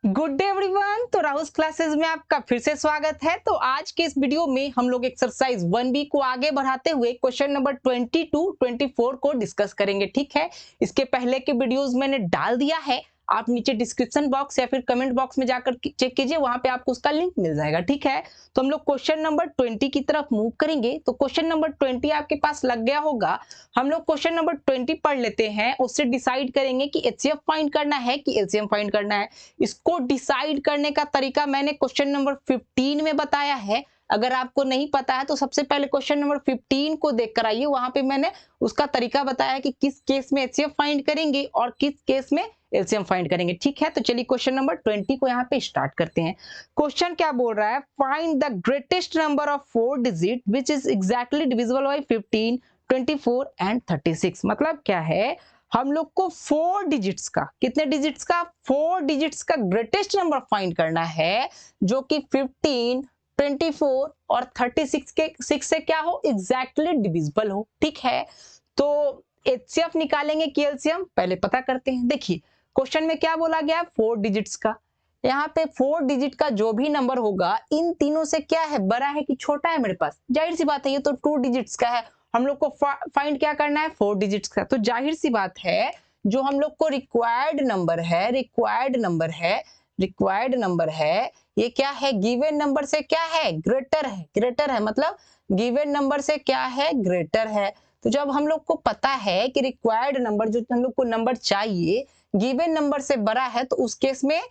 Good day everyone. तो Rahul classes में आपका फिर से स्वागत है। तो आज के इस वीडियो में हम लोग एक्सरसाइज 1B को आगे बढ़ाते हुए क्वेश्चन नंबर 22 24 को डिस्कस करेंगे। ठीक है, इसके पहले के वीडियोस मैंने डाल दिया है, आप नीचे डिस्क्रिप्शन बॉक्स या फिर कमेंट बॉक्स में जाकर चेक कीजिए, वहां पे आपको उसका लिंक मिल जाएगा। ठीक है, तो हम लोग क्वेश्चन नंबर 20 की तरफ मूव करेंगे। तो क्वेश्चन नंबर 20 आपके पास लग गया होगा। हम लोग क्वेश्चन नंबर 20 पढ़ लेते हैं, उससे डिसाइड करेंगे कि एचसीएफ फाइंड करना है कि एलसीएम फाइंड करना है। इसको डिसाइड करने का तरीका मैंने क्वेश्चन नंबर 15 में बताया है। अगर आपको नहीं पता है तो सबसे पहले क्वेश्चन नंबर 15 को देखकर आइए, वहां पे मैंने उसका तरीका बताया कि किस केस में एचसीएफ फाइंड करेंगे और किस केस में एलसीएम फाइंड करेंगे। ठीक है, तो चलिए क्वेश्चन नंबर 20 को यहाँ पे स्टार्ट करते हैं। क्वेश्चन क्या बोल रहा है, find the greatest number of 4 digit which is exactly divisible by 15, 24 and 36। मतलब क्या है, हम लोग को 4 डिजिट्स का, कितने डिजिट्स का, 4 डिजिट्स का ग्रेटेस्ट नंबर फाइंड करना है जो कि 15, 24 और 36 के 6 से क्या हो, एग्जैक्टली डिविजिबल हो। ठीक है, तो एचसीएफ निकालेंगे कि एलसीएम, पहले पता करते हैं। देखिए क्वेश्चन में क्या बोला गया, 4 डिजिट्स का। यहाँ पे 4 डिजिट का जो भी नंबर होगा इन तीनों से क्या है, बड़ा है कि छोटा है मेरे पास, जाहिर सी बात है ये तो 2 डिजिट्स का है। हम लोग को फाइंड क्या करना है, 4 डिजिट्स का। तो जाहिर सी बात है जो हम लोग को रिक्वायर्ड नंबर है, रिक्वायर्ड नंबर है, ये क्या है, गिवन नंबर से क्या है, ग्रेटर है, मतलब गिवन नंबर से क्या है, ग्रेटर है। तो जब हम लोग को पता है कि रिक्वायर्ड नंबर, जो हम लोग को नंबर चाहिए गिवन नंबर से बड़ा है, तो उस केस में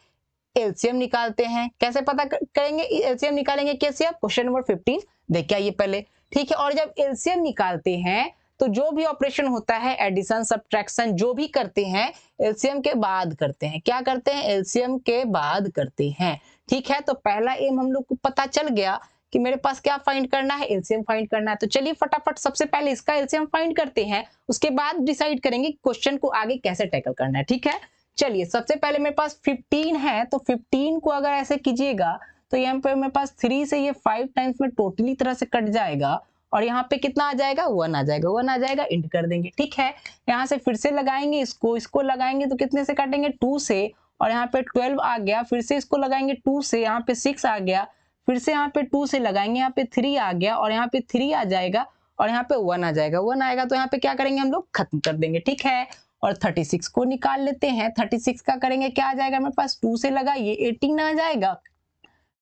एलसीएम निकालते हैं। कैसे पता करेंगे एलसीएम निकालेंगे, कैसे, आप क्वेश्चन नंबर 15 देख आइए पहले। ठीक है, और जब एलसीएम निकालते हैं तो जो भी ऑपरेशन होता है, एडिशन सब्ट्रैक्शन जो भी करते हैं, एलसीएम के बाद करते हैं। क्या करते हैं, एलसीएम के बाद करते हैं। ठीक है, तो पहला एम हम लोग को पता चल गया कि मेरे पास क्या फाइंड करना है, एलसीएम फाइंड करना है। तो चलिए फटाफट सबसे पहले इसका एलसीएम फाइंड करते हैं, उसके बाद डिसाइड करेंगे क्वेश्चन को आगे कैसे टैकल करना है। ठीक है, चलिए सबसे पहले मेरे पास 15 है, तो 15 को अगर ऐसे कीजिएगा तो यहाँ पे मेरे पास 3 से ये 5 टाइम्स में टोटली तरह से कट जाएगा, और यहाँ पे कितना आ जाएगा, 1 आ जाएगा, 1 आ जाएगा, इंट कर देंगे। ठीक है, यहाँ से फिर से लगाएंगे, इसको लगाएंगे तो कितने से काटेंगे, 2 से, और यहाँ पे 12 आ गया, फिर से इसको लगाएंगे 2 से, यहाँ पे 6 आ गया, फिर से यहाँ पे 2 से लगाएंगे, यहाँ पे 3 आ गया, और यहाँ पे 3 आ जाएगा, और यहाँ पे 1 आ जाएगा, 1 आएगा तो यहाँ पे क्या करेंगे हम लोग, खत्म कर देंगे। ठीक है, और 36 को निकाल लेते हैं। 36 का करेंगे, क्या आ जाएगा मेरे पास, 2 से लगाइए 18 आ जाएगा,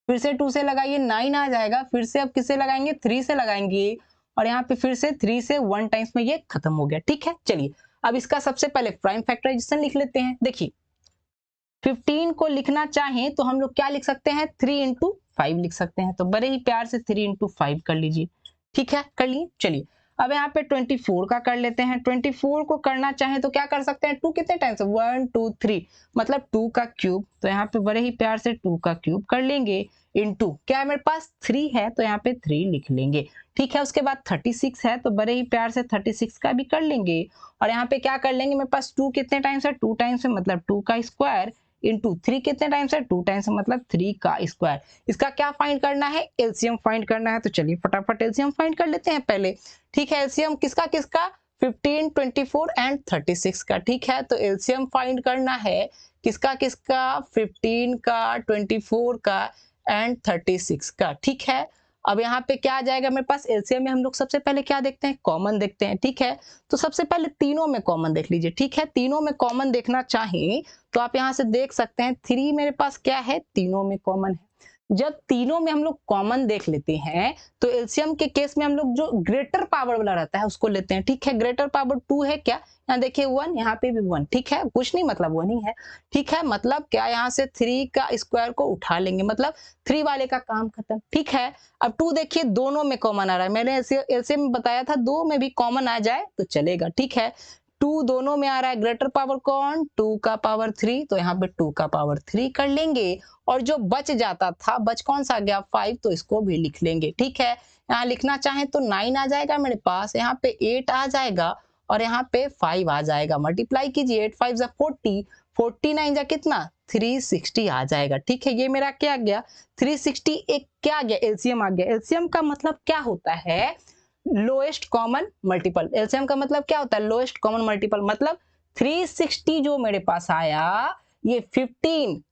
फिर से 2 से लगाइए 9 आ जाएगा, फिर से अब किससे लगाएंगे, 3 से लगाएंगे, और यहाँ पे फिर से 3 से 1 टाइम्स में ये खत्म हो गया। ठीक है, चलिए अब इसका सबसे पहले प्राइम फैक्टराइजेशन लिख लेते हैं। देखिए 15 को लिखना चाहें तो हम लोग क्या लिख सकते हैं, 3 इंटू 5 लिख सकते हैं। तो बड़े ही प्यार से 3 इंटू 5 कर लीजिए। ठीक है, कर लिए। चलिए अब यहाँ पे 24 का कर लेते हैं। 24 को करना चाहें तो क्या कर सकते हैं, 2 कितने टाइम्स, 1 2 3, मतलब 2 का क्यूब। तो यहाँ पे बड़े ही प्यार से 2 का क्यूब कर लेंगे, इंटू क्या है मेरे पास, 3 है तो यहाँ पे 3 लिख लेंगे। ठीक है, उसके बाद 36 है तो बड़े ही प्यार से 36 का भी कर लेंगे, और यहाँ पे क्या कर लेंगे, मेरे पास 2 कितने टाइम्स है, 2 टाइम्स है, मतलब 2 का स्क्वायर, इंटू 3 कितने टाइम्स है, 2 टाइम्स, मतलब 3 का स्क्वायर। इसका क्या फाइंड करना है, एलसीएम फाइंड करना है। तो चलिए फटाफट एलसीएम फाइंड कर लेते हैं पहले। ठीक है, एलसीएम किसका किसका, 15, 24 एंड 36 का। ठीक है, तो एलसीएम फाइंड करना है किसका किसका, 15 का, 24 का एंड 36 का। ठीक है, अब यहाँ पे क्या आ जाएगा मेरे पास, एलसीएम में हम लोग सबसे पहले क्या देखते हैं, कॉमन देखते हैं। ठीक है, तो सबसे पहले तीनों में कॉमन देख लीजिए। ठीक है, तीनों में कॉमन देखना चाहें तो आप यहाँ से देख सकते हैं, 3 मेरे पास क्या है, तीनों में कॉमन है। जब तीनों में हम लोग कॉमन देख लेते हैं तो एलसीएम के केस में हम लोग जो ग्रेटर पावर वाला रहता है उसको लेते हैं। ठीक है, ग्रेटर पावर 2 है क्या, यहाँ देखिए 1, यहाँ पे भी 1। ठीक है, कुछ नहीं, मतलब 1 ही है। ठीक है, मतलब क्या, यहाँ से 3 का स्क्वायर को उठा लेंगे, मतलब 3 वाले का काम खत्म। ठीक है, अब 2 देखिए दोनों में कॉमन आ रहा है, मैंने एलसीएम में बताया था 2 में भी कॉमन आ जाए तो चलेगा। ठीक है, 2 दोनों में आ रहा है, ग्रेटर पावर कौन, 2 का पावर 3, तो यहाँ पे 2 का पावर 3 कर लेंगे, और जो बच जाता था, बच कौन सा गया, 5, तो इसको भी लिख लेंगे। ठीक है, यहाँ लिखना चाहें तो 9 आ जाएगा मेरे पास, यहाँ पे 8 आ जाएगा, और यहाँ पे 5 आ जाएगा। मल्टीप्लाई कीजिए, 8 5 40, 49 जा कितना, 360 आ जाएगा। ठीक है, ये मेरा क्या आ गया, 360, एक क्या आ गया, एलसीएम आ गया। एलसीएम का मतलब क्या होता है, लोएस्ट कॉमन मल्टीपल। एलसीएम का मतलब क्या होता है, लोएस्ट कॉमन मल्टीपल। मतलब 360 जो मेरे पास आया, ये 15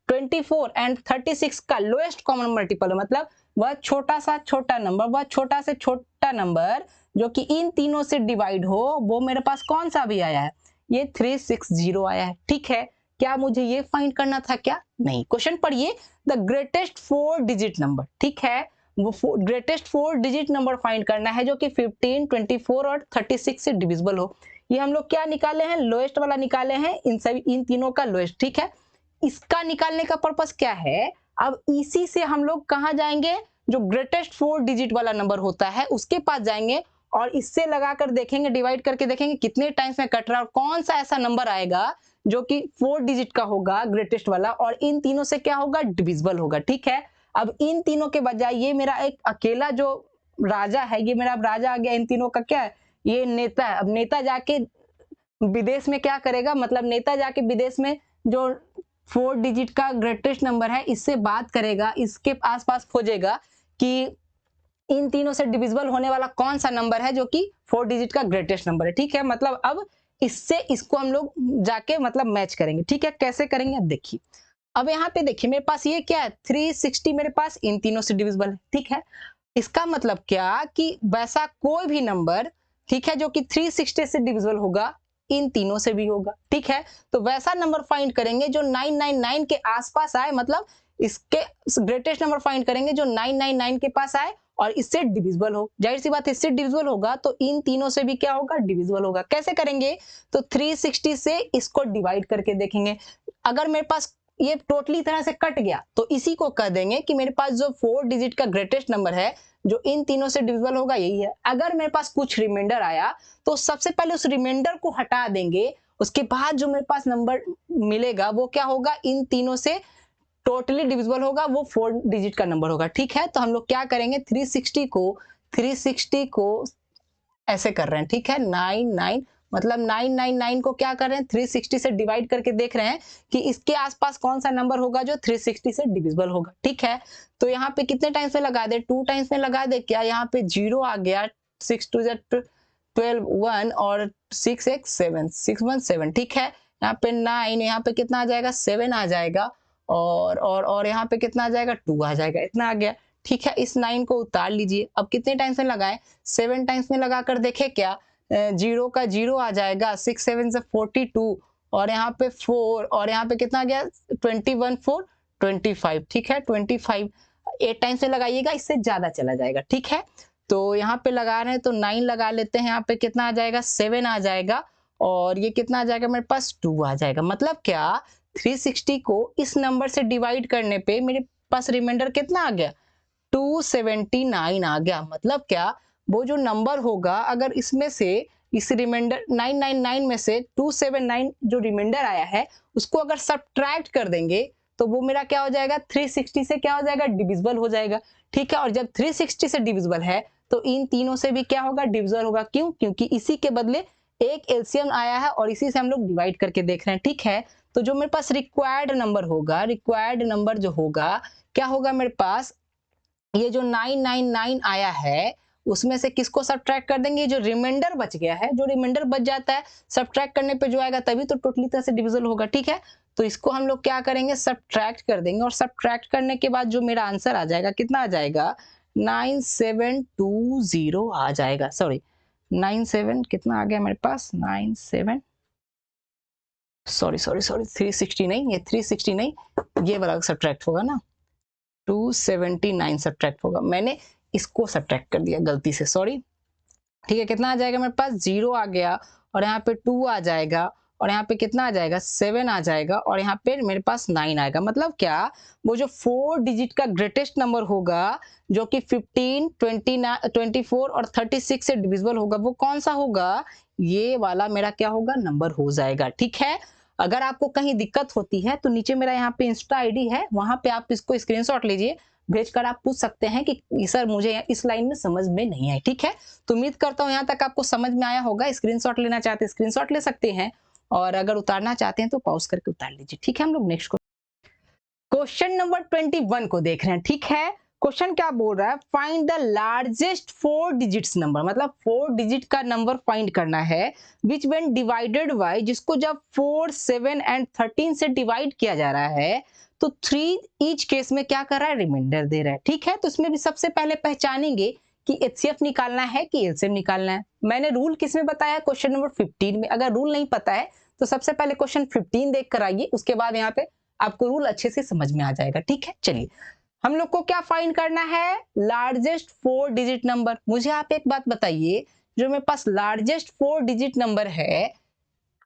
24 एंड 36 का लोएस्ट कॉमन मल्टीपल है, मतलब वह छोटा सा छोटा नंबर, वह छोटा से छोटा नंबर जो कि इन तीनों से डिवाइड हो, वो मेरे पास कौन सा भी आया है, ये 360 आया है। ठीक है, क्या मुझे ये फाइंड करना था क्या? नहीं। क्वेश्चन पढ़िए, द ग्रेटेस्ट 4 डिजिट नंबर। ठीक है, वो ग्रेटेस्ट 4 डिजिट नंबर फाइंड करना है जो कि 15, 24 और 36 से डिविजिबल हो। ये हम लोग क्या निकाले हैं, लोएस्ट वाला निकाले हैं, इन तीनों का लोएस्ट। ठीक है, इसका निकालने का पर्पस क्या है, अब इसी से हम लोग कहाँ जाएंगे, जो ग्रेटेस्ट 4 डिजिट वाला नंबर होता है उसके पास जाएंगे और इससे लगाकर देखेंगे, डिवाइड करके देखेंगे कितने टाइम्स में कट रहा है और कौन सा ऐसा नंबर आएगा जो कि 4 डिजिट का होगा ग्रेटेस्ट वाला और इन तीनों से क्या होगा, डिविजिबल होगा। ठीक है, अब इन तीनों के बजाय ये मेरा एक अकेला जो राजा है, ये मेरा अब राजा आ गया, इन तीनों का क्या है, ये नेता है। अब नेता जाके विदेश में क्या करेगा, मतलब नेता जाके विदेश में जो 4 डिजिट का ग्रेटेस्ट नंबर है इससे बात करेगा, इसके आसपास खोजेगा कि इन तीनों से डिविजिबल होने वाला कौन सा नंबर है जो कि 4 डिजिट का ग्रेटेस्ट नंबर है। ठीक है, मतलब अब इससे इसको हम लोग जाके मतलब मैच करेंगे। ठीक है, कैसे करेंगे अब देखिए। अब यहाँ पे देखिए मेरे पास ये क्या है, 360 मेरे पास इन तीनों से डिविजिबल है। ठीक है, इसका मतलब क्या कि वैसा कोई भी नंबर, ठीक है, जो कि 360 से डिविजिबल होगा इन तीनों से भी होगा। ठीक है, तो वैसा नंबर फाइंड करेंगे जो 999 के आसपास आए, मतलब इसके ग्रेटेस्ट नंबर फाइंड करेंगे जो 999 के पास आए और इससे डिविजिबल हो। जाहिर सी बात है, इससे डिविजिबल होगा तो इन तीनों से भी क्या होगा, डिविजिबल होगा। कैसे करेंगे, तो 360 से इसको डिवाइड करके देखेंगे। अगर मेरे पास ये टोटली तरह से कट गया तो इसी को कह देंगे कि मेरे पास जो 4 डिजिट का ग्रेटेस्ट नंबर है जो इन तीनों से डिविजिबल होगा यही है। अगर मेरे पास कुछ रिमाइंडर आया तो सबसे पहले उस रिमाइंडर को हटा देंगे, उसके बाद जो मेरे पास नंबर मिलेगा वो क्या होगा, इन तीनों से टोटली डिविजिबल होगा, वो 4 डिजिट का नंबर होगा। ठीक है, तो हम लोग क्या करेंगे, 360 को ऐसे कर रहे हैं। ठीक है, 99 मतलब 999 को क्या कर रहे हैं, 360 से डिवाइड करके देख रहे हैं कि इसके आसपास कौन सा नंबर होगा जो 360 से डिविजिबल होगा। ठीक है, तो यहाँ पे कितने टाइम्स में लगा दे, 2 टाइम्स में लगा दे। क्या यहाँ पे 0 आ गया, 6 2 12 1 और 6 1 7 6 1 7। ठीक है, यहाँ पे 9, यहाँ पे कितना आ जाएगा, 7 आ जाएगा और यहाँ पे कितना आ जाएगा, 2 आ जाएगा, इतना आ गया। ठीक है, इस 9 को उतार लीजिए। अब कितने टाइम्स में लगाएं, 7 टाइम्स में लगाकर देखे क्या, 0 का 0 आ जाएगा, 6 7 से 42 और यहाँ पे 4 और यहाँ पे कितना आ गया, 21 4 25। ठीक है, 25 8 टाइम्स में लगाइएगा, इससे ज्यादा चला जाएगा। ठीक है, तो यहाँ पे लगा रहे हैं तो 9 लगा लेते हैं, यहाँ पे कितना आ जाएगा, 7 आ जाएगा और ये कितना आ जाएगा मेरे पास, 2 आ जाएगा। मतलब क्या, 360 को इस नंबर से डिवाइड करने पे मेरे पास रिमाइंडर कितना आ गया, 279 आ गया। मतलब क्या, वो जो नंबर होगा अगर इसमें से इस रिमाइंडर 999 में से 279 जो रिमाइंडर आया है उसको अगर सब्ट्रैक्ट कर देंगे तो वो मेरा क्या हो जाएगा, 360 से क्या हो जाएगा, डिविजिबल हो जाएगा। ठीक है, और जब 360 से डिविजिबल है तो इन तीनों से भी क्या होगा, डिविजिबल होगा। क्यों, क्योंकि इसी के बदले एक एलसीएम आया है और इसी से हम लोग डिवाइड करके देख रहे हैं। ठीक है, तो जो मेरे पास रिक्वायर्ड नंबर होगा, रिक्वायर्ड नंबर जो होगा क्या होगा मेरे पास, ये जो 999 आया है उसमें से किसको सब्ट्रैक्ट कर देंगे, जो रिमाइंडर बच गया है, जो रिमाइंडर बच जाता है सब्ट्रैक्ट करने पे जो आएगा तभी तो टोटली तरह से डिविजिबल होगा। ठीक है, तो इसको हम लोग क्या करेंगे, सब्ट्रैक्ट कर देंगे और सब्ट्रैक्ट करने के बाद जो मेरा आंसर आ जाएगा, कितना आ जाएगा, 9720 आ जाएगा। सॉरी 97 कितना आ गया मेरे पास, 97 सॉरी 360 नहीं, ये 360 नहीं, ये वाला सब्ट्रैक्ट होगा ना, 279 सब्ट्रैक्ट होगा। मैंने इसको सब्ट्रैक्ट कर दिया गलती से, सॉरी। ठीक है, कितना आ जाएगा मेरे पास, 0 आ गया और यहाँ पे 2 आ जाएगा और यहाँ पे कितना आ जाएगा, 7 आ जाएगा और यहाँ पे मेरे पास 9 आएगा। मतलब क्या, वो जो 4 डिजिट का ग्रेटेस्ट नंबर होगा जो कि 15 24 और 36 से डिविजिबल होगा, वो कौन सा होगा, ये वाला मेरा क्या होगा, नंबर हो जाएगा। ठीक है, अगर आपको कहीं दिक्कत होती है तो नीचे मेरा यहाँ पे इंस्टा आईडी है, वहां पे आप इसको स्क्रीनशॉट लीजिए, भेजकर आप पूछ सकते हैं कि सर मुझे इस लाइन में समझ में नहीं आई। ठीक है, तो उम्मीद करता हूँ यहाँ तक आपको समझ में आया होगा। स्क्रीनशॉट लेना चाहते हैं स्क्रीनशॉट ले सकते हैं और अगर उतारना चाहते हैं तो पॉज करके उतार लीजिए। ठीक है, हम लोग नेक्स्ट क्वेश्चन नंबर 21 को देख रहे हैं। ठीक है, क्वेश्चन क्या बोल रहा है, find the largest 4 digits number, मतलब 4 डिजिट का नंबर फाइंड करना है, विच व्हेन डिवाइडेड बाय, जिसको जब 4, 7 एंड 13 से डिवाइड किया जा रहा है तो 3 ईच केस में क्या कर रहा है, रिमाइंडर दे रहा है। ठीक है, तो इसमें भी सबसे पहले पहचानेंगे कि एचसीएफ निकालना है कि एलसीएम निकालना है। मैंने रूल किस में बताया, क्वेश्चन नंबर 15 में। अगर रूल नहीं पता है तो सबसे पहले क्वेश्चन 15 देख कर आइए, उसके बाद यहाँ पे आपको रूल अच्छे से समझ में आ जाएगा। ठीक है, चलिए हम लोग को क्या फाइंड करना है, लार्जेस्ट 4 डिजिट नंबर। मुझे आप एक बात बताइए, जो मेरे पास लार्जेस्ट 4 डिजिट नंबर है,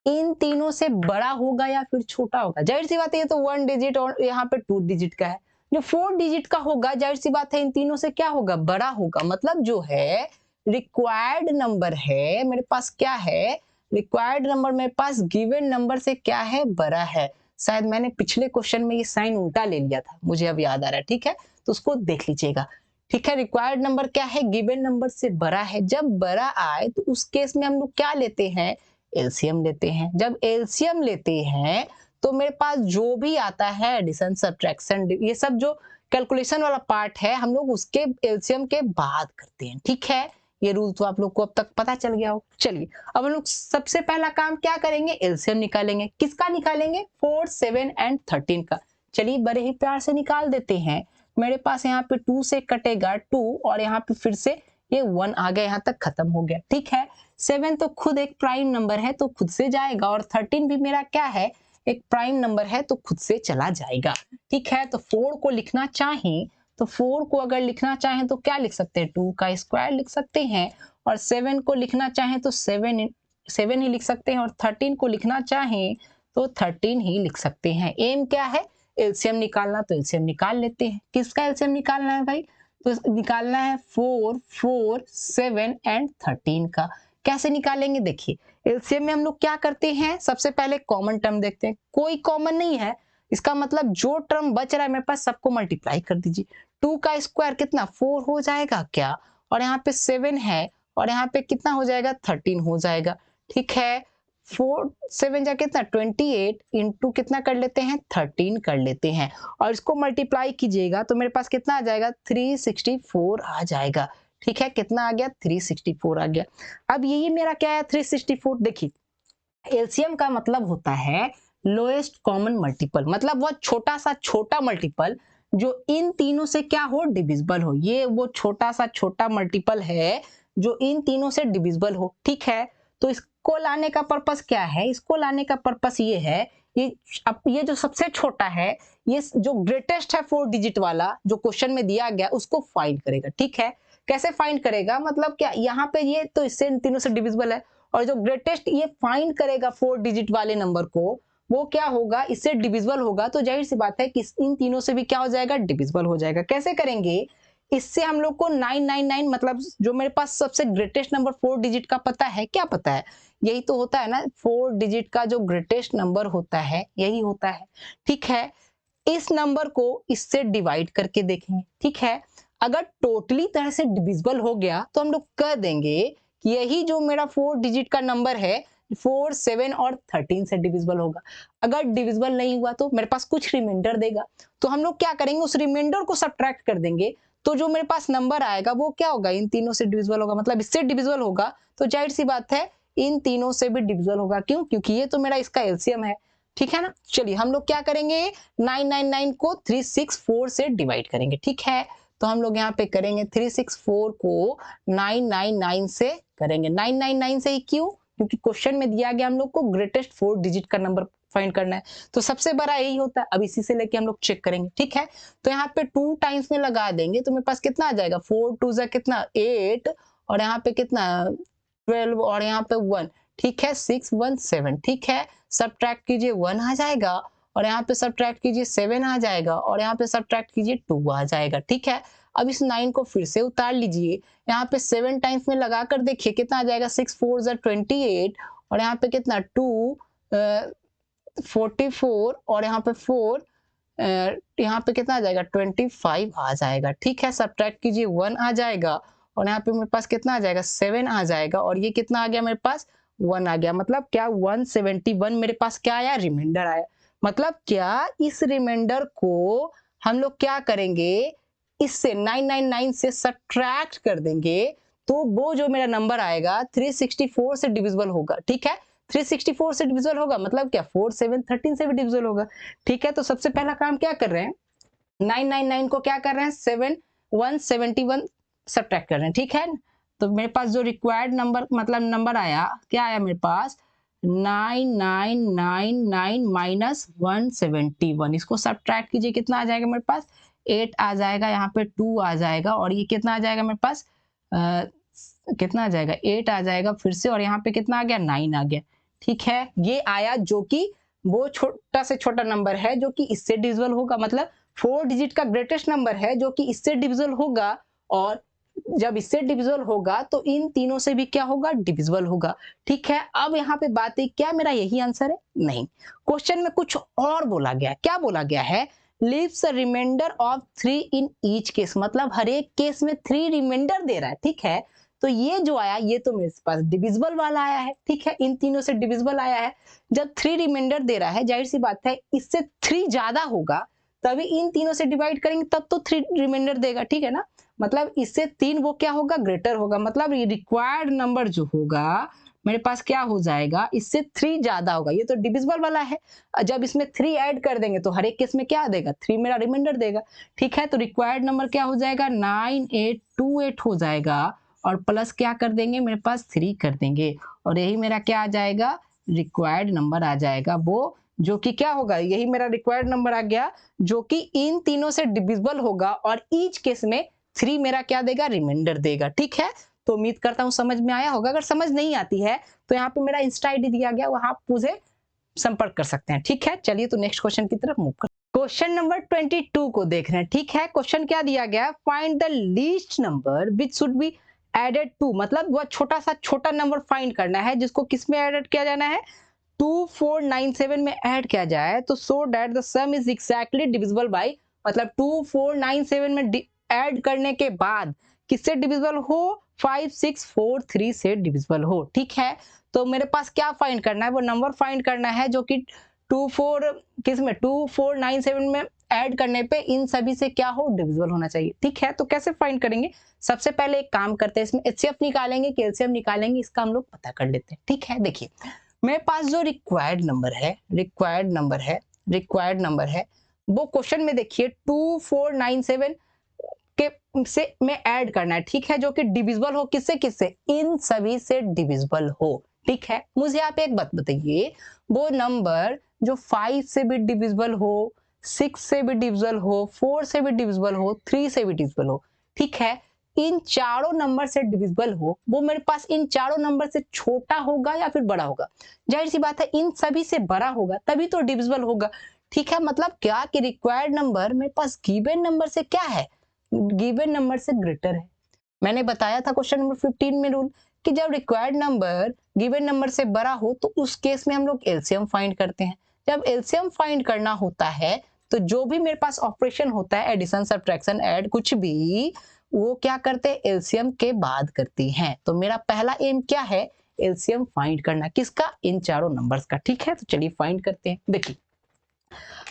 इन तीनों से बड़ा होगा या फिर छोटा होगा? जाहिर सी बात है, ये तो 1 डिजिट और यहाँ पे 2 डिजिट का है। जो 4 डिजिट का होगा, जाहिर सी बात है इन तीनों से क्या होगा, बड़ा होगा। मतलब जो है रिक्वायर्ड नंबर है मेरे पास, क्या है, रिक्वायर्ड नंबर मेरे पास गिवन नंबर से क्या है, बड़ा है। शायद मैंने पिछले क्वेश्चन में ये साइन उल्टा ले लिया था, मुझे अब याद आ रहा है। ठीक है, तो उसको देख लीजिएगा। ठीक है, रिक्वायर्ड नंबर क्या है, गिवन नंबर से बड़ा है। जब बड़ा आए तो उस केस में हम लोग क्या लेते हैं, एलसीएम लेते हैं। जब एलसीएम लेते हैं तो मेरे पास जो भी आता है एडिशन, सब्ट्रैक्शन, ये सब जो कैलकुलेशन वाला पार्ट है, हम लोग उसके एलसीएम के बाद करते हैं। ठीक है, ये रूल तो आप लोग को अब तक पता चल गया हो। चलिए अब हम लोग सबसे पहला काम क्या करेंगे, एलसीएम निकालेंगे। किसका निकालेंगे, 4, 7 एंड 13 का। चलिए बड़े ही प्यार से निकाल देते हैं। मेरे पास यहाँ पे 2 से कटेगा 2, और यहाँ पे फिर से ये 1 आ गया, यहाँ तक खत्म हो गया। ठीक है, 7 तो खुद एक प्राइम नंबर है तो खुद से जाएगा, और 13 भी मेरा क्या है, एक प्राइम नंबर है तो खुद से चला जाएगा। ठीक है, तो 4 को लिखना चाहें तो 4 को अगर लिखना चाहें तो क्या लिख सकते हैं, 2 का स्क्वायर लिख सकते हैं। और 7 को लिखना चाहें तो 7 ही लिख सकते हैं, और 13 को लिखना चाहें तो 13 ही लिख सकते हैं। एम क्या है, एलसीएम निकालना, तो एलसीएम निकाल लेते हैं। किसका एलसीएम निकालना है भाई, तो निकालना है 4, 4, 7 एंड 13 का। कैसे निकालेंगे, देखिए एलसीएम में हम लोग क्या करते हैं, सबसे पहले कॉमन टर्म देखते हैं। कोई कॉमन नहीं है, इसका मतलब जो टर्म बच रहा है मेरे पास सबको मल्टीप्लाई कर दीजिए। 2 का स्क्वायर कितना, 4 हो जाएगा क्या, और यहाँ पे 7 है, और यहाँ पे कितना हो जाएगा, 13 हो जाएगा। ठीक है, 4, 7 जा कितना, 28 इंटू कितना कर लेते हैं, 13 कर लेते हैं, और इसको मल्टीप्लाई कीजिएगा तो मेरे पास कितना आ जाएगा, 364 आ जाएगा। ठीक है, कितना आ गया, 364 आ गया। अब यही मेरा क्या है, 364। देखिए एलसीएम का मतलब होता है लोएस्ट कॉमन मल्टीपल, मतलब वो छोटा सा छोटा मल्टीपल जो इन तीनों से क्या हो, डिविजिबल हो। ये वो छोटा सा छोटा मल्टीपल है जो इन तीनों से डिविजिबल हो। ठीक है, तो इसको लाने का पर्पस क्या है, इसको लाने का पर्पस ये है, ये जो सबसे छोटा है, ये जो ग्रेटेस्ट है 4 डिजिट वाला जो क्वेश्चन में दिया गया, उसको फाइंड करेगा। ठीक है, कैसे फाइंड करेगा, मतलब क्या, यहाँ पे ये तो इससे इन तीनों से डिविजिबल है, और जो ग्रेटेस्ट ये फाइंड करेगा 4 डिजिट वाले नंबर को, वो क्या होगा, इससे डिविजिबल होगा। तो जाहिर सी बात है कि इन तीनों से भी क्या हो जाएगा, डिविजिबल हो जाएगा। कैसे करेंगे, इससे हम लोग को 999, मतलब जो मेरे पास सबसे ग्रेटेस्ट नंबर 4 डिजिट का पता है, क्या पता है, यही तो होता है ना, 4 डिजिट का जो ग्रेटेस्ट नंबर होता है यही होता है। ठीक है, इस नंबर को इससे डिवाइड करके देखेंगे। ठीक है, अगर टोटली तरह से डिविजिबल हो गया तो हम लोग कह देंगे कि यही जो मेरा 4 डिजिट का नंबर है 4, 7 और 13 से डिविजिबल होगा। अगर डिविजिबल नहीं हुआ तो मेरे पास कुछ रिमाइंडर देगा, तो हम लोग क्या करेंगे, उस रिमाइंडर को सब्ट्रैक्ट कर देंगे, तो जो मेरे पास नंबर आएगा वो क्या होगा, इन तीनों से डिविजिबल होगा, मतलब इससे डिविजिबल होगा। तो जाहिर सी बात है इन तीनों से भी डिविजिबल होगा। क्यों, क्योंकि ये तो मेरा इसका एलसीएम है। ठीक है ना, चलिए हम लोग क्या करेंगे, 999 को 364 से डिवाइड करेंगे। ठीक है, तो हम लोग यहाँ पे करेंगे 364 को 999 से करेंगे। 999 से ही क्यों, क्योंकि क्वेश्चन में दिया गया हम लोग को ग्रेटेस्ट 4 डिजिट का नंबर फाइंड करना है, तो सबसे बड़ा यही होता है। अब इसी से लेके हम लोग चेक करेंगे। ठीक है, तो यहाँ पे 2 टाइम्स में लगा देंगे तो मेरे पास कितना आ जाएगा, 4 2 जा कितना 8, और यहाँ पे कितना 12, और यहाँ पे 1। ठीक है, 6 1 7। ठीक है, सब्ट्रैक्ट कीजिए 1 आ जाएगा, और यहाँ पे सब्ट्रैक्ट कीजिए 7 आ जाएगा, और यहाँ पे सब्ट्रैक्ट कीजिए 2 आ जाएगा। ठीक है, अब इस 9 को फिर से उतार लीजिए, यहाँ पे 7 टाइम्स में लगा कर देखिए कितना आ जाएगा, 6 4 जा 28, और यहाँ पे कितना 2 44, और यहाँ पे 4, यहाँ पे कितना आ जाएगा 25 आ जाएगा। ठीक है, सब्ट्रैक्ट कीजिए 1 आ जाएगा, और यहाँ पे मेरे पास कितना आ जाएगा 7 आ जाएगा, और ये कितना आ गया मेरे पास 1 आ गया। मतलब क्या 171 मेरे पास क्या आया, रिमाइंडर आया। मतलब क्या, इस रिमाइंडर को हम लोग क्या करेंगे, इससे 999 से सब्ट्रैक्ट कर देंगे तो वो जो मेरा नंबर आएगा 364 से डिविजिबल होगा। ठीक है, 364 से डिविजिबल होगा मतलब क्या 4 7 13 से भी डिविजिबल होगा। ठीक है, तो सबसे पहला काम क्या कर रहे हैं, 999 को क्या कर रहे हैं 171 सब्ट्रैक्ट कर रहे हैं। ठीक है, तो मेरे पास जो रिक्वायर्ड नंबर मतलब नंबर आया, क्या आया मेरे पास 9999 माइनस 171, इसको सब्ट्रैक्ट कीजिए, कितना आ जाएगा मेरे पास 8 आ जाएगा, यहाँ पे 2 आ जाएगा और ये कितना आ जाएगा मेरे पास कितना आ जाएगा 8 आ जाएगा फिर से, और यहाँ पे कितना आ गया 9 आ गया। ठीक है, ये आया जो कि वो छोटा से छोटा नंबर है जो कि इससे डिविजिबल होगा, मतलब 4 डिजिट का ग्रेटेस्ट नंबर है जो कि इससे डिविजिबल होगा, और जब इससे डिविजिबल होगा तो इन तीनों से भी क्या होगा डिविजिबल होगा। ठीक है, अब यहाँ पे बात है क्या मेरा यही आंसर है, नहीं, क्वेश्चन में कुछ और बोला गया है। क्या बोला गया है, leaves a remainder of 3 in each case, मतलब हर एक केस में 3 रिमाइंडर दे रहा है। ठीक है, तो ये जो आया ये तो मेरे पास डिविजिबल वाला आया है। ठीक है, इन तीनों से डिविजिबल आया है, जब 3 रिमाइंडर दे रहा है जाहिर सी बात है इससे 3 ज्यादा होगा तभी इन तीनों से डिवाइड करेंगे तब तो 3 रिमाइंडर देगा। ठीक है ना, मतलब इससे 3 वो क्या होगा ग्रेटर होगा, मतलब रिक्वायर्ड नंबर जो होगा मेरे पास क्या हो जाएगा इससे 3 ज्यादा होगा, ये तो डिविजिबल वाला है। जब इसमें 3 ऐड कर देंगे तो हर एक केस में क्या देगा 3 मेरा रिमाइंडर देगा। ठीक है, तो रिक्वायर्ड नंबर क्या हो जाएगा 9828 हो जाएगा, और प्लस क्या कर देंगे मेरे पास 3 कर देंगे, और यही मेरा क्या आ जाएगा रिक्वायर्ड नंबर आ जाएगा, वो जो कि क्या होगा यही मेरा रिक्वायर्ड नंबर आ गया जो कि इन तीनों से डिविजिबल होगा, और ईच केस में 3 मेरा क्या देगा रिमाइंडर देगा। ठीक है, तो उम्मीद करता हूं समझ में आया होगा। अगर समझ नहीं आती है तो यहाँ पे मेरा इंस्टा आईडी दिया गया, वहां आप मुझे संपर्क कर सकते हैं। ठीक है, चलिए तो नेक्स्ट क्वेश्चन की तरफ मूव कर, क्वेश्चन नंबर 22 को देख रहे हैं। ठीक है, क्वेश्चन क्या दिया गया, find the least number which should be added to, मतलब वह छोटा सा छोटा नंबर फाइंड करना है जिसको किस में एडेड किया जाना है 2497 में ऐड किया जाए, तो so that the some is exactly divisible by, मतलब 2497 में ऐड करने के बाद किससे डिविजिबल हो 5643 से डिविजिबल हो। ठीक है, तो मेरे पास क्या फाइंड करना है, वो नंबर फाइंड करना है जो कि 2497 में ऐड करने पे इन सभी से क्या हो डिविजिबल होना चाहिए। ठीक है, तो कैसे फाइंड करेंगे, सबसे पहले एक काम करते हैं, इसमें एचसीएफ निकालेंगे कि एलसीएम निकालेंगे, इसका हम लोग पता कर लेते हैं। ठीक है, देखिए मेरे पास जो रिक्वायर्ड नंबर है वो क्वेश्चन में देखिए 2497 के से में ऐड करना है। ठीक है, जो कि डिविजिबल हो किससे किससे, इन सभी से डिविजिबल हो। ठीक है, मुझे आप एक बात बताइए, वो नंबर जो 5 से भी डिविजिबल हो, 6 से भी डिविजिबल हो, 4 से भी डिविजिबल हो, 3 से भी डिविजिबल हो, ठीक है, इन चारों नंबर से डिविजिबल हो, वो मेरे पास इन चारों नंबर से छोटा होगा या फिर बड़ा होगा, जाहिर सी बात है इन सभी से बड़ा होगा तभी तो डिविजिबल होगा। ठीक है, मतलब क्या कि रिक्वायर्ड नंबर मेरे पास गिवन नंबर से क्या है, गिवन नंबर से ग्रेटर है। मैंने बताया था क्वेश्चन नंबर 15 में रूल कि जब रिक्वायर्ड नंबर गिवन नंबर से बड़ा हो तो उस केस में हम लोग एलसीएम फाइंड करते हैं। जब एलसीएम फाइंड करना होता है तो जो भी मेरे पास ऑपरेशन होता है एडिशन सब्ट्रैक्शन ऐड कुछ भी, वो क्या करते हैं एलसीएम के बाद करती हैं। तो मेरा पहला एम क्या है एलसीएम फाइंड करना, किसका, इन चारों नंबर्स का। ठीक है, तो चलिए फाइंड करते हैं। देखिए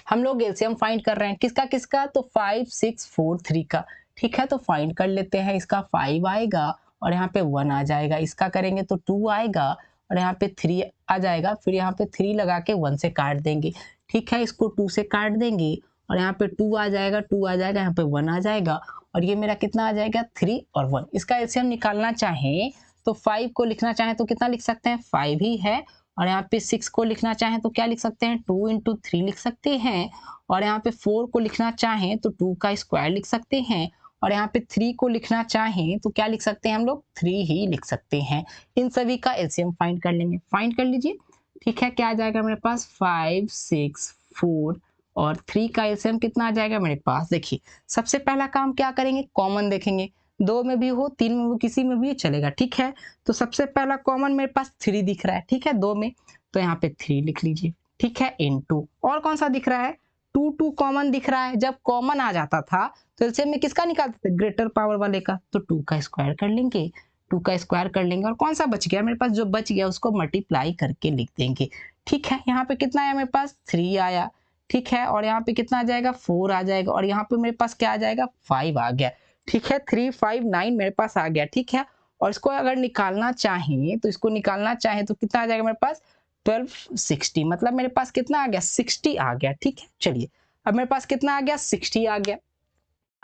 हम लोग एलसीएम फाइंड कर रहे हैं किसका किसका, तो 5643 का। ठीक है, तो फाइंड कर लेते हैं, इसका 5 आएगा और यहाँ पे 1 आ जाएगा, इसका करेंगे तो 2 आएगा और यहाँ पे 3 आ जाएगा, फिर यहाँ पे 3 लगा के 1 से काट देंगे। ठीक है, इसको 2 से काट देंगे और यहाँ पे 2 आ जाएगा, 2 आ जाएगा, यहाँ पे 1 आ जाएगा और ये मेरा कितना आ जाएगा 3 और 1। इसका एलसीएम निकालना चाहें तो 5 को लिखना चाहें तो कितना लिख सकते हैं 5 ही है, और यहाँ पे 6 को लिखना चाहें तो क्या लिख सकते हैं 2 इंटू 3 लिख सकते हैं, और यहाँ पे 4 को लिखना चाहें तो 2 का स्क्वायर लिख सकते हैं, और यहाँ पे 3 को लिखना चाहें तो क्या लिख सकते हैं हम लोग 3 ही लिख सकते हैं। इन सभी का एलसीएम फाइंड कर लेंगे, फाइंड कर लीजिए। ठीक है, क्या आ जाएगा मेरे पास 5 6 4 और 3 का एलसीएम कितना आ जाएगा मेरे पास। देखिए सबसे पहला काम क्या करेंगे, कॉमन देखेंगे, 2 में भी हो 3 में हो किसी में भी चलेगा। ठीक है, तो सबसे पहला कॉमन मेरे पास 3 दिख रहा है, ठीक है 2 में, तो यहाँ पे 3 लिख लीजिए। ठीक है, इनटू और कौन सा दिख रहा है 2 कॉमन दिख रहा है। जब कॉमन आ जाता था तो एलसीएम में किसका निकालते थे ग्रेटर पावर वाले का, तो 2 का स्क्वायर कर लेंगे, 2 का स्क्वायर कर लेंगे और कौन सा बच गया मेरे पास, जो बच गया उसको मल्टीप्लाई करके लिख देंगे। ठीक है, यहाँ पे कितना आया मेरे पास 3 आया। ठीक है, और यहाँ पे कितना आ जाएगा 4 आ जाएगा, और यहाँ पे मेरे पास क्या आ जाएगा 5 आ गया, ठीक है। 359 मेरे पास आ गया, ठीक है। और इसको अगर निकालना चाहें तो कितना आ जाएगा मेरे पास 1260, मतलब मेरे पास कितना आ गया 60 आ गया, ठीक है। चलिए अब मेरे पास कितना आ गया 60 आ गया।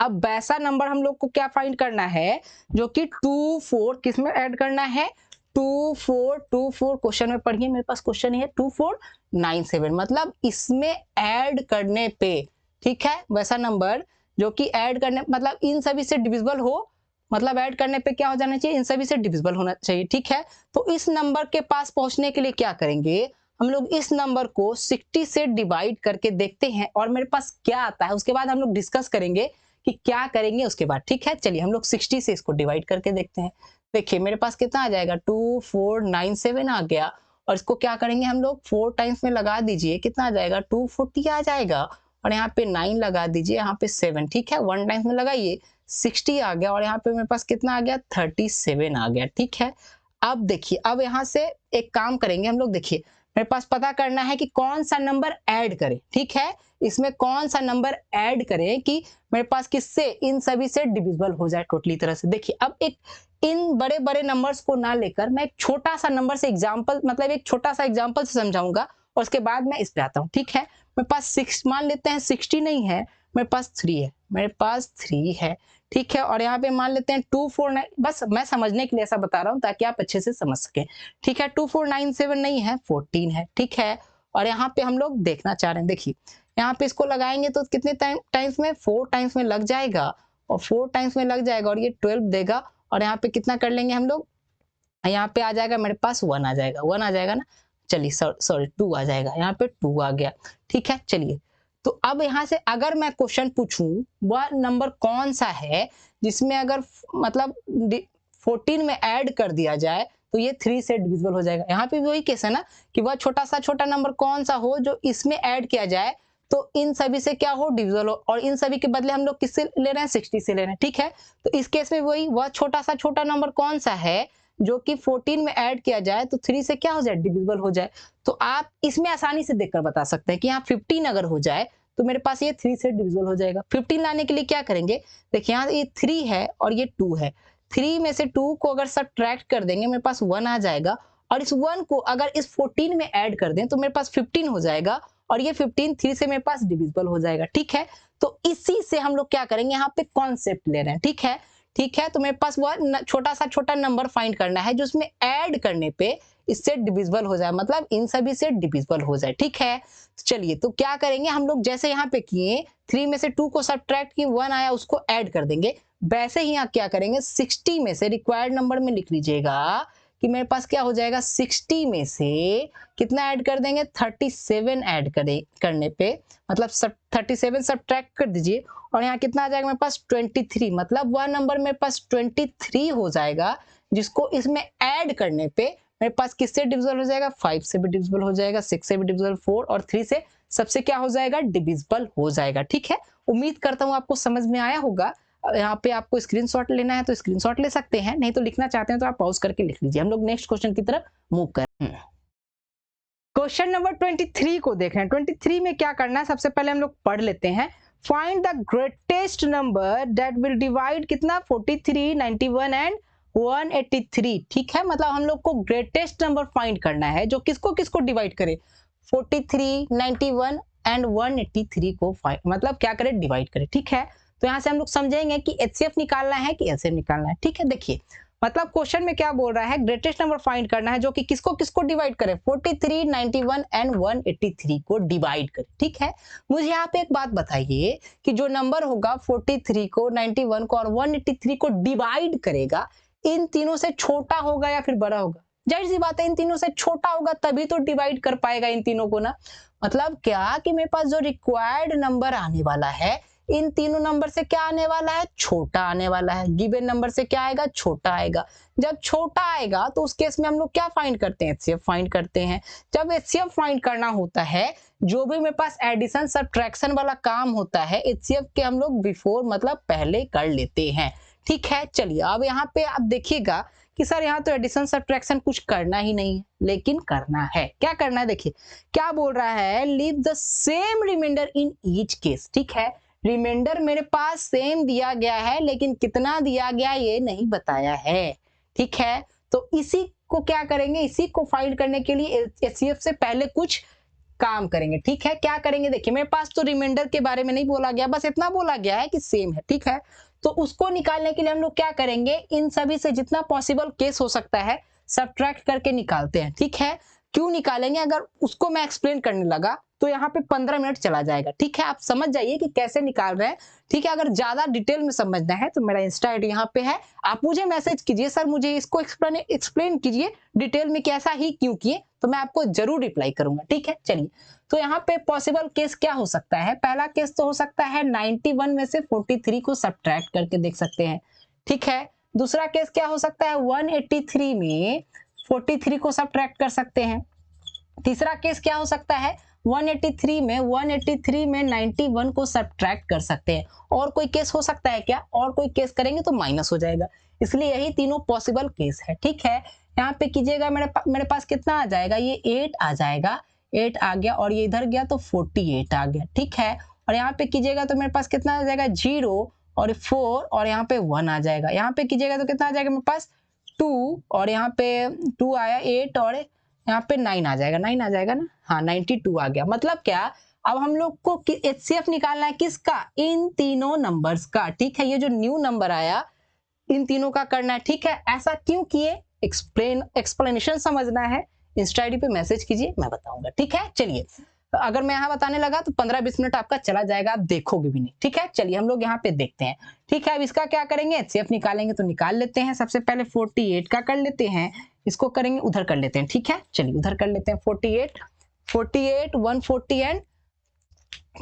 अब वैसा नंबर हम लोग को क्या फाइंड करना है जो कि 2 4 किसमें ऐड करना है 2 4 क्वेश्चन में पढ़िए, मेरे पास क्वेश्चन है 2497, मतलब इसमें ऐड करने पे, ठीक है, वैसा नंबर जो कि ऐड करने मतलब इन सभी से डिविजिबल हो, मतलब ऐड करने पे क्या हो जाना चाहिए, इन सभी से डिविजिबल होना चाहिए, ठीक है। तो इस नंबर के पास पहुंचने के लिए क्या करेंगे, हम लोग इस नंबर को 60 से डिवाइड करके देखते हैं और मेरे पास क्या आता है, उसके बाद हम लोग डिस्कस करेंगे कि क्या करेंगे उसके बाद, ठीक है। चलिए हम लोग 60 से इसको डिवाइड करके देखते हैं। देखिए मेरे पास कितना आ जाएगा 2497 आ गया, और इसको क्या करेंगे हम लोग 4 टाइम्स में लगा दीजिए, कितना आ जाएगा 240 आ जाएगा, और यहाँ पे 9 लगा दीजिए, यहाँ पे 7, ठीक है, 1 टाइम्स में लगाइए 60 आ गया, और यहाँ पे मेरे पास कितना आ गया 37 आ गया, ठीक है। अब देखिए अब यहाँ से एक काम करेंगे हम लोग, देखिए मेरे पास पता करना है कि कौन सा नंबर ऐड करें, ठीक है, इसमें कौन सा नंबर ऐड करें कि मेरे पास किससे इन सभी से डिविजिबल हो जाए टोटली तरह से। देखिए अब एक इन बड़े बड़े नंबर्स को ना लेकर मैं एक छोटा सा नंबर से एग्जांपल, मतलब एक छोटा सा एग्जांपल से समझाऊंगा और उसके बाद मैं इस पे आता हूँ, ठीक है। मेरे पास 6 मान लेते हैं 60 नहीं है, मेरे पास 3 है, मेरे पास 3 है, ठीक है। और यहाँ पे मान लेते हैं 249, बस मैं समझने के लिए ऐसा बता रहा हूँ ताकि आप अच्छे से समझ सकें, ठीक है। 2497 नहीं है 14 है, ठीक है। और यहाँ पे हम लोग देखना चाह रहे हैं, देखिए यहाँ पे इसको लगाएंगे तो कितने टाइम्स में 4 टाइम्स में लग जाएगा, और 4 टाइम्स में लग जाएगा और ये 12 देगा, और यहाँ पे कितना कर लेंगे हम लोग, यहाँ पे आ जाएगा मेरे पास 1 आ जाएगा, 1 आ जाएगा ना, चलिए सॉरी 2 आ जाएगा, यहाँ पे 2 आ गया, ठीक है। चलिए तो अब यहाँ से अगर मैं क्वेश्चन पूछूं वह नंबर कौन सा है जिसमें अगर मतलब 14 में ऐड कर दिया जाए तो ये 3 से डिविजिबल हो जाएगा। यहाँ पे भी वही केस है ना कि वह छोटा नंबर कौन सा हो जो इसमें ऐड किया जाए तो इन सभी से क्या हो डिविजिबल हो, और इन सभी के बदले हम लोग किससे ले रहे हैं 60 से ले रहे हैं, ठीक है। तो इस केस में वही वह छोटा नंबर कौन सा है जो कि 14 में ऐड किया जाए तो 3 से क्या हो जाए डिविजिबल हो जाए। तो आप इसमें आसानी से देखकर बता सकते हैं कि यहाँ 15 अगर हो जाए तो मेरे पास ये 3 से डिविजिबल हो जाएगा। 15 लाने के लिए क्या करेंगे, देखिए यहाँ ये 3 है और ये 2 है, 3 में से 2 को अगर सब्ट्रैक्ट कर देंगे मेरे पास 1 आ जाएगा, और इस 1 को अगर इस 14 में ऐड कर दें तो मेरे पास 15 हो जाएगा, और ये 15 3 से मेरे पास डिविजिबल हो जाएगा, ठीक है। तो इसी से हम लोग क्या करेंगे, यहाँ पे कॉन्सेप्ट ले रहे हैं, ठीक है, ठीक है। तो मेरे पास वह छोटा नंबर फाइंड करना है जो उसमें ऐड करने पे इससे डिविजिबल हो जाए, मतलब इन सभी से डिविजिबल हो जाए, ठीक है। चलिए तो क्या करेंगे हम लोग, जैसे यहाँ पे किए 3 में से 2 को सब्ट्रैक्ट किए 1 आया उसको ऐड कर देंगे, वैसे ही यहाँ क्या करेंगे 60 में से रिक्वायर्ड नंबर में लिख लीजिएगा कि मेरे पास क्या हो जाएगा 60 में से कितना ऐड कर देंगे 37 ऐड करने पे, मतलब 37 सब्ट्रैक्ट कर दीजिए, और यहाँ कितना आ जाएगा मेरे पास 23, मतलब वह नंबर मेरे पास 23 हो जाएगा जिसको इसमें ऐड करने पे मेरे पास किससे डिविजिबल हो जाएगा 5 से भी डिविजिबल हो जाएगा, 6 से भी डिविजिबल, 4 और 3 से सबसे क्या हो जाएगा डिविजिबल हो जाएगा, ठीक है। उम्मीद करता हूँ आपको समझ में आया होगा। यहाँ पे आपको स्क्रीनशॉट लेना है तो स्क्रीनशॉट ले सकते हैं, नहीं तो लिखना चाहते हैं तो आप पॉज करके लिख लीजिए। हम लोग नेक्स्ट क्वेश्चन की तरफ मूव करें। क्वेश्चन नंबर 23 को देख रहे हैं। 23 में क्या करना है, सबसे पहले हम लोग पढ़ लेते हैं। Find the greatest number that will divide कितना 43, 91 एंड 183, ठीक है। मतलब हम लोग को ग्रेटेस्ट नंबर फाइंड करना है जो किसको किसको डिवाइड करे 43, 91 एंड 183 को मतलब क्या करे डिवाइड करे, ठीक है। तो यहाँ से हम लोग समझेंगे कि एचसीएफ निकालना है कि एलसीएम निकालना है, ठीक है। देखिए मतलब क्वेश्चन में क्या बोल रहा है, ग्रेटेस्ट नंबर फाइंड करना है जो कि किसको किसको डिवाइड करे 43, 91 एंड 183 को डिवाइड करे, ठीक है। मुझे यहाँ पे एक बात बताइए कि जो नंबर होगा 43 को 91 को और 183 को डिवाइड करेगा, इन तीनों से छोटा होगा या फिर बड़ा होगा? जाहिर सी बात है इन तीनों से छोटा होगा तभी तो डिवाइड कर पाएगा इन तीनों को ना। मतलब क्या कि मेरे पास जो रिक्वायर्ड नंबर आने वाला है इन तीनों नंबर से क्या आने वाला है छोटा आने वाला है। गिवन नंबर से क्या आएगा छोटा आएगा। जब छोटा आएगा तो उस केस में हम लोग क्या फाइंड करते हैं एचसीएफ फाइंड करते हैं। जब एचसीएफ फाइंड करना होता है जो भी मेरे पास एडिशन सब्ट्रैक्शन वाला काम होता है एचसीएफ के हम लोग बिफोर मतलब पहले कर लेते हैं, ठीक है। चलिए अब यहाँ पे आप देखिएगा कि सर यहाँ तो एडिशन सब्ट्रैक्शन कुछ करना ही नहीं है, लेकिन करना है। क्या करना है देखिए, क्या बोल रहा है, leave the same remainder in each case. ठीक है, रिमाइंडर मेरे पास सेम दिया गया है, लेकिन कितना दिया गया ये नहीं बताया है। ठीक है, तो इसी को क्या करेंगे, इसी को फाइंड करने के लिए एचसीएफ से पहले कुछ काम करेंगे। ठीक है, क्या करेंगे देखिए, मेरे पास तो रिमाइंडर के बारे में नहीं बोला गया, बस इतना बोला गया है कि सेम है। ठीक है, तो उसको निकालने के लिए हम लोग क्या करेंगे, इन सभी से जितना पॉसिबल केस हो सकता है सब्ट्रैक्ट करके निकालते हैं। ठीक है, क्यों निकालेंगे, अगर उसको मैं एक्सप्लेन करने लगा तो यहाँ पे 15 मिनट चला जाएगा। ठीक है, आप समझ जाइए कि कैसे निकाल रहे हैं। ठीक है, अगर ज्यादा डिटेल में समझना है तो मेरा इंस्टा आईडी यहाँ पे है, आप मुझे मैसेज कीजिए, सर मुझे इसको एक्सप्लेन कीजिए डिटेल में, कैसा ही क्यों किए, तो मैं आपको जरूर रिप्लाई करूंगा। ठीक है, चलिए, तो यहाँ पे पॉसिबल केस क्या हो सकता है, पहला केस तो हो सकता है 91 में से 43 को सब्ट्रैक्ट करके देख सकते हैं। ठीक है, दूसरा केस क्या हो सकता है, 183 में 43 को सब्ट्रैक्ट कर सकते हैं। तीसरा केस क्या हो सकता है, 183 में 91 को सब्ट्रैक्ट कर सकते हैं। और कोई केस हो सकता है क्या, और कोई केस करेंगे तो माइनस हो जाएगा, इसलिए यही तीनों पॉसिबल केस है। ठीक है, यहाँ पे कीजिएगा, मेरे पास कितना आ जाएगा, ये 8 आ जाएगा, 8 आ गया, और ये इधर गया तो 48 आ गया। ठीक है, और यहाँ पे कीजिएगा तो मेरे पास कितना आ जाएगा, 0 और 4 और यहाँ पे 1 आ जाएगा। यहाँ पे कीजिएगा तो कितना आ जाएगा मेरे पास, 2 और यहाँ पे 2 आया, 8 और यहाँ पे 9 आ जाएगा, 9 आ जाएगा ना, हाँ 92 आ गया। मतलब क्या, अब हम लोग को एचसीएफ निकालना है किसका, इन तीनों नंबर्स का। ठीक है, ये जो न्यू नंबर आया इन तीनों का करना है। ठीक है, ऐसा क्यों किए, एक्सप्लेनेशन समझना है, इंस्टा आईडी पे मैसेज कीजिए, मैं बताऊंगा। ठीक है, चलिए, अगर मैं यहाँ बताने लगा तो 15-20 मिनट आपका चला जाएगा, आप देखोगे भी नहीं। ठीक है, चलिए हम लोग यहाँ पे देखते हैं। ठीक है, अब इसका क्या करेंगे, एचसीएफ निकालेंगे, तो निकाल लेते हैं। सबसे पहले 48 का कर लेते हैं, इसको करेंगे उधर कर लेते हैं। ठीक है, चलिए उधर कर लेते हैं। 48 140 एंड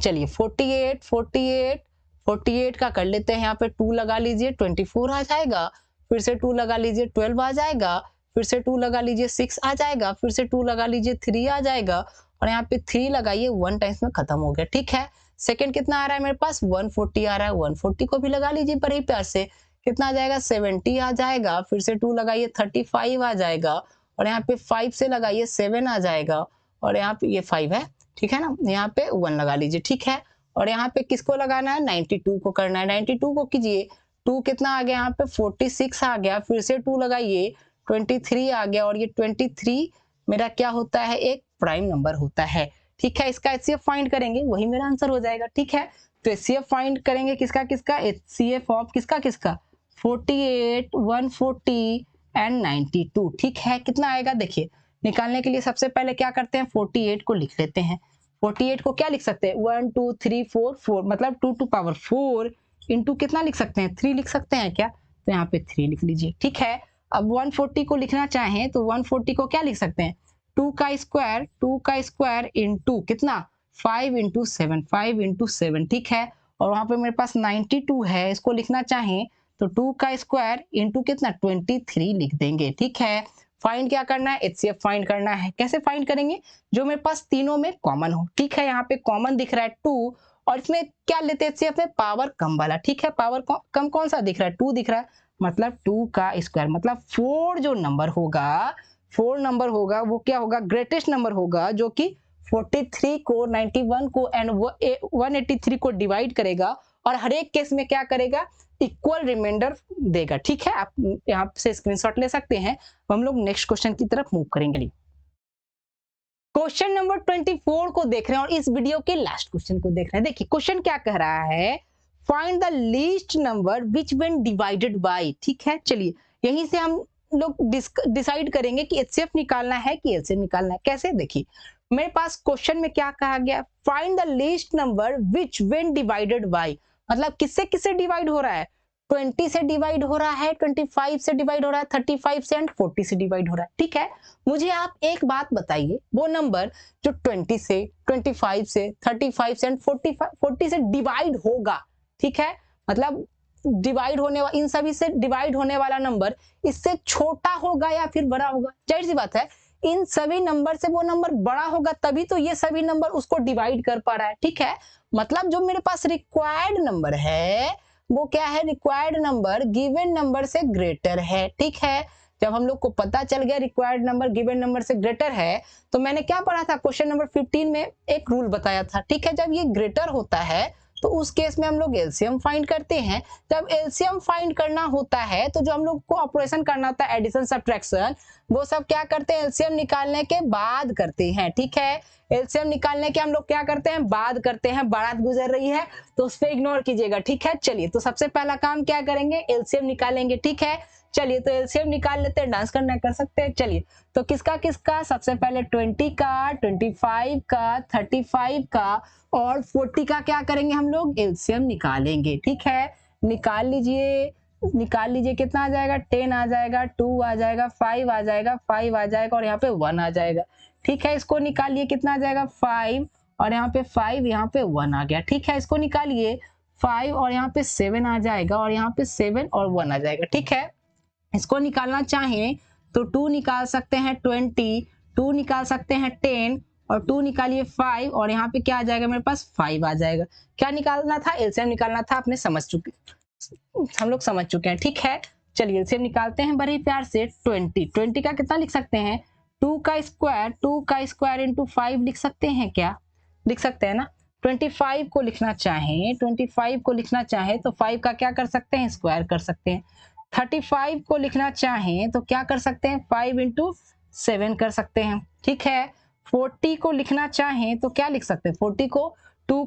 चलिए 48 का कर लेते हैं। यहाँ पे 2 लगा लीजिए, 24 आ जाएगा, फिर से 2 लगा लीजिए, 12 आ जाएगा, फिर से 2 लगा लीजिए, 6 आ जाएगा, फिर से 2 लगा लीजिए, 3 आ जाएगा, और यहाँ पे 3 लगाइए, 1 टाइम्स में खत्म हो गया। ठीक है, सेकंड कितना आ रहा है मेरे पास, 140 आ रहा है, 140 को भी लगा लीजिए बड़े प्यार से, कितना आ जाएगा, 70 आ जाएगा, फिर से 2 लगाइए, 35 आ जाएगा, और यहाँ पे 5 से लगाइए, 7 आ जाएगा, और यहाँ पे ये 5 है। ठीक है ना, यहाँ पे 1 लगा लीजिए। ठीक है, और यहाँ पे किसको लगाना है, 92 को करना है। 92 को कीजिए, 2 कितना आ गया, यहाँ पे 46 आ गया, फिर से 2 लगाइए, 23 आ गया, और ये 23 मेरा क्या होता है, एक प्राइम नंबर होता है। ठीक है, इसका एचसीएफ फाइंड करेंगे, वही मेरा आंसर हो जाएगा। ठीक है, तो एचसीएफ फाइंड करेंगे किसका किसका, एचसीएफ ऑफ किसका किसका, 48 140 एंड 92। ठीक है, कितना आएगा देखिए, निकालने के लिए सबसे पहले क्या करते हैं, 48 को लिख लेते हैं। 48 को क्या लिख सकते हैं, 1 2 3 4 4, मतलब 2 टू पावर 4 इंटू कितना लिख सकते हैं, 3 लिख सकते हैं क्या, तो यहाँ पे 3 लिख लीजिए। ठीक है, अब 140 को लिखना चाहें तो 140 को क्या लिख सकते हैं, 2 का स्क्वायर इंटू कितना, 5 इंटू 7, 5 इंटू 7। ठीक है, और वहां पे मेरे पास 92 है, इसको लिखना चाहें तो 2 का स्क्वायर इंटू कितना, 23 लिख देंगे। ठीक है, फाइंड क्या करना है, एचसीएफ फाइंड करना है। कैसे फाइंड करेंगे, जो मेरे पास तीनों में कॉमन हो। ठीक है, यहाँ पे कॉमन दिख रहा है 2, और इसमें क्या लेते हैं एचसीएफ में, पावर कम वाला। ठीक है, पावर कम कौन सा दिख रहा है, 2 दिख रहा है, मतलब 2 का स्क्वायर, मतलब 4 जो नंबर होगा, 4 नंबर होगा वो क्या होगा, ग्रेटेस्ट नंबर होगा, जो कि 43 को, 91 को एंड 183 को डिवाइड करेगा, और हर एक केस में क्या करेगा, इक्वल रिमाइंडर देगा। ठीक है, आप यहाँ से स्क्रीनशॉट ले सकते हैं। हम लोग नेक्स्ट क्वेश्चन की तरफ मूव करेंगे। क्वेश्चन नंबर 24 को देख रहे हैं, और इस वीडियो के लास्ट क्वेश्चन को देख रहे हैं। देखिए क्वेश्चन क्या कह रहा है, find the least number which when divided by. ठीक है, चलिए यहीं से हम लोग डिसाइड करेंगे कि एचसीएफ निकालना है कि एलसीएम निकालना है। कैसे, देखिए मेरे पास क्वेश्चन में क्या कहा गया, find the least number which when divided by, मतलब किससे किससे डिवाइड हो रहा है, 20 से डिवाइड हो रहा है, 25 से डिवाइड हो रहा है, 35 से एंड 40 से डिवाइड हो रहा है। ठीक है, मुझे आप एक बात बताइए, वो नंबर जो 20 से, 25 से, 35 से एंड 40 से डिवाइड होगा, ठीक है, मतलब डिवाइड होने वाला, इन सभी से डिवाइड होने वाला नंबर इससे छोटा होगा या फिर बड़ा होगा, जाहिर सी बात है इन सभी नंबर से वो नंबर बड़ा होगा, तभी तो ये सभी नंबर उसको डिवाइड कर पा रहा है। ठीक है, मतलब जो मेरे पास रिक्वायर्ड नंबर है वो क्या है, रिक्वायर्ड नंबर गिवन नंबर से ग्रेटर है। ठीक है, जब हम लोग को पता चल गया रिक्वायर्ड नंबर गिवन नंबर से ग्रेटर है, तो मैंने क्या पढ़ा था क्वेश्चन नंबर 15 में एक रूल बताया था, ठीक है। जब ये ग्रेटर होता है तो उस केस में हम लोग एलसीएम फाइंड करते हैं। जब एलसीएम फाइंड करना होता है तो जो हम लोग को ऑपरेशन करना होता है एडिशन सब्ट्रैक्शन, वो सब क्या करते हैं एलसीएम निकालने के बाद करते हैं, ठीक है। एलसीएम निकालने के हम लोग क्या करते हैं बाद करते हैं। बारात गुजर रही है तो उस पर इग्नोर कीजिएगा, ठीक है। चलिए तो सबसे पहला काम क्या करेंगे, एलसीएम निकालेंगे, ठीक है। चलिए तो एलसीएम निकाल लेते हैं, डांस करना कर सकते हैं। चलिए तो किसका किसका, सबसे पहले 20 का, 25 का, 35 का और 40 का क्या करेंगे हम लोग एलसीएम निकालेंगे, ठीक है। निकाल लीजिए कितना आ जाएगा, 10 आ जाएगा, 2 आ जाएगा, 5 आ जाएगा, 5 आ जाएगा और यहाँ पे 1 आ जाएगा, ठीक है। इसको निकालिए कितना आ जाएगा 5 और यहाँ पे 5, यहाँ पे 1 आ गया, ठीक है। इसको निकालिए 5 और यहाँ पे 7 आ जाएगा और यहाँ पे 7 और 1 आ जाएगा, ठीक है। इसको निकालना चाहें तो 2 निकाल सकते हैं 20, 2 निकाल सकते हैं 10 और 2 निकालिए 5 और यहाँ पे क्या आ जाएगा मेरे पास 5 आ जाएगा। क्या निकालना था, एलसीएम निकालना था, आपने हम लोग समझ चुके हैं, ठीक है। चलिए एलसीएम निकालते हैं बड़े प्यार से। 20 का कितना लिख सकते हैं, 2 का स्क्वायर इंटू 5 लिख सकते हैं, क्या लिख सकते हैं ना। 25 को लिखना चाहें तो 5 का क्या कर सकते हैं स्क्वायर कर सकते हैं। 35 को लिखना चाहें तो क्या कर सकते हैं 5 इंटू 7 कर सकते हैं, ठीक है। 40 को लिखना चाहें तो क्या लिख सकते हैं, 40 को 2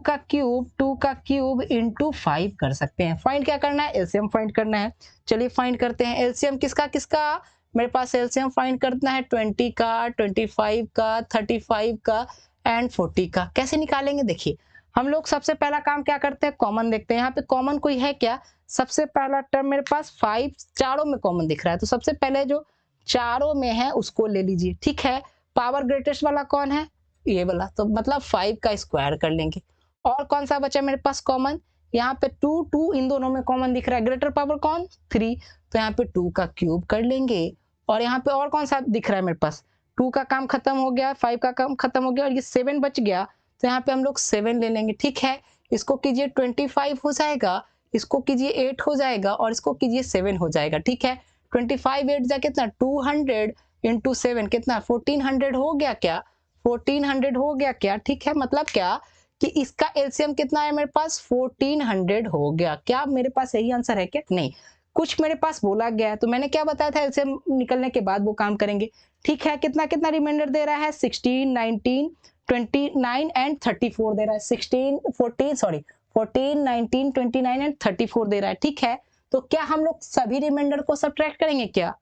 का क्यूब इंटू 5 कर सकते हैं। फाइंड क्या करना है, एलसीएम फाइंड करना है। चलिए फाइंड करते हैं एलसीएम किसका किसका, मेरे पास एलसीएम फाइंड करना है 20 का, 25 का, 35 का एंड 40 का। कैसे निकालेंगे देखिए, हम लोग सबसे पहला काम क्या करते हैं कॉमन देखते हैं। यहाँ पे कॉमन कोई है क्या, सबसे पहला टर्म मेरे पास 5 चारों में कॉमन दिख रहा है, तो सबसे पहले जो चारों में है उसको ले लीजिए, ठीक है। पावर ग्रेटेस्ट वाला कौन है, ये वाला, तो मतलब 5 का स्क्वायर कर लेंगे। और कौन सा बचा मेरे पास कॉमन, यहाँ पे 2 इन दोनों में कॉमन दिख रहा है, ग्रेटर पावर कौन 3, तो यहाँ पे 2 का क्यूब कर लेंगे। और यहाँ पे और कौन सा दिख रहा है मेरे पास, 2 का काम खत्म हो गया, 5 का काम खत्म हो गया और ये 7 बच गया, तो यहाँ पे हम लोग 7 ले लेंगे, ठीक है। इसको कीजिए 25 हो जाएगा, इसको कीजिए 8 हो जाएगा और इसको कीजिए 7 हो जाएगा, ठीक है। 25 8 जा कितना 200 इंटू 7 कितना 1400 हो गया क्या, 1400 हो गया क्या, ठीक है। मतलब क्या कि इसका एलसीएम कितना है मेरे पास 1400 हो गया। क्या मेरे पास यही आंसर है क्या, नहीं, कुछ मेरे पास बोला गया है, तो मैंने क्या बताया था एलसीएम निकलने के बाद वो काम करेंगे, ठीक है। कितना कितना रिमाइंडर दे रहा है 16 19 29 एंड 34 दे रहा है, 14 19 29 एंड 34 दे रहा है, ठीक है। तो क्या हम लोग सभी रिमाइंडर को सब्ट्रैक्ट करेंगे क्या,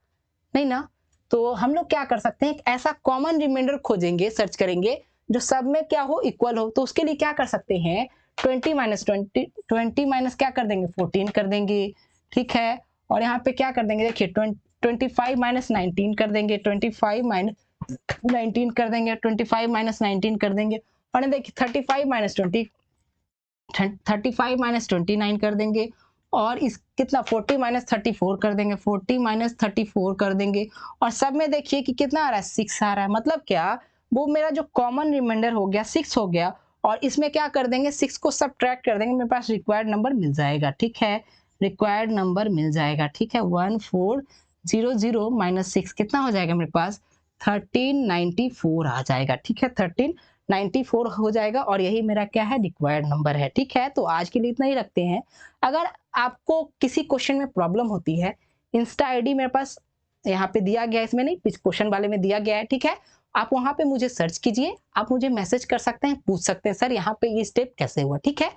नहीं ना। तो हम लोग क्या कर सकते हैं, एक ऐसा कॉमन रिमाइंडर खोजेंगे, सर्च करेंगे जो सब में क्या हो इक्वल हो। तो उसके लिए क्या कर सकते हैं 20 माइनस क्या कर देंगे 14 कर देंगे, ठीक है। और यहाँ पे क्या कर देंगे देखिए 25 माइनस 19 कर देंगे, 25 माइनस 19 कर देंगे, 25 माइनस 19 कर देंगे और देखिए 35 माइनस 29 कर देंगे और इस कितना 40 माइनस 34 कर देंगे, 40 माइनस 34 कर देंगे और सब में देखिए कि कितना आ रहा है 6 आ रहा है। मतलब क्या, वो मेरा जो कॉमन रिमाइंडर हो गया 6 हो गया और इसमें क्या कर देंगे 6 को सब्ट्रैक्ट कर देंगे, मेरे पास रिक्वायर्ड नंबर मिल जाएगा, ठीक है। रिक्वायर्ड नंबर मिल जाएगा, ठीक है। 1400 माइनस 6 कितना हो जाएगा मेरे पास 1394 आ जाएगा, ठीक है। 1394 हो जाएगा और यही मेरा क्या है रिक्वायर्ड नंबर है, ठीक है। तो आज के लिए इतना ही रखते हैं। अगर आपको किसी क्वेश्चन में प्रॉब्लम होती है, इंस्टा आईडी मेरे पास यहाँ पे दिया गया है, इसमें नहीं क्वेश्चन वाले में दिया गया है, ठीक है। आप वहां पे मुझे सर्च कीजिए, आप मुझे मैसेज कर सकते हैं, पूछ सकते हैं सर यहाँ पे ये स्टेप कैसे हुआ, ठीक है।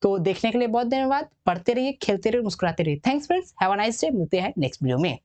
तो देखने के लिए बहुत धन्यवाद, पढ़ते रहिए, खेलते रहिए, मुस्कुराते रहिए। Thanks friends, have a nice day, मिलते हैं नेक्स्ट वीडियो में।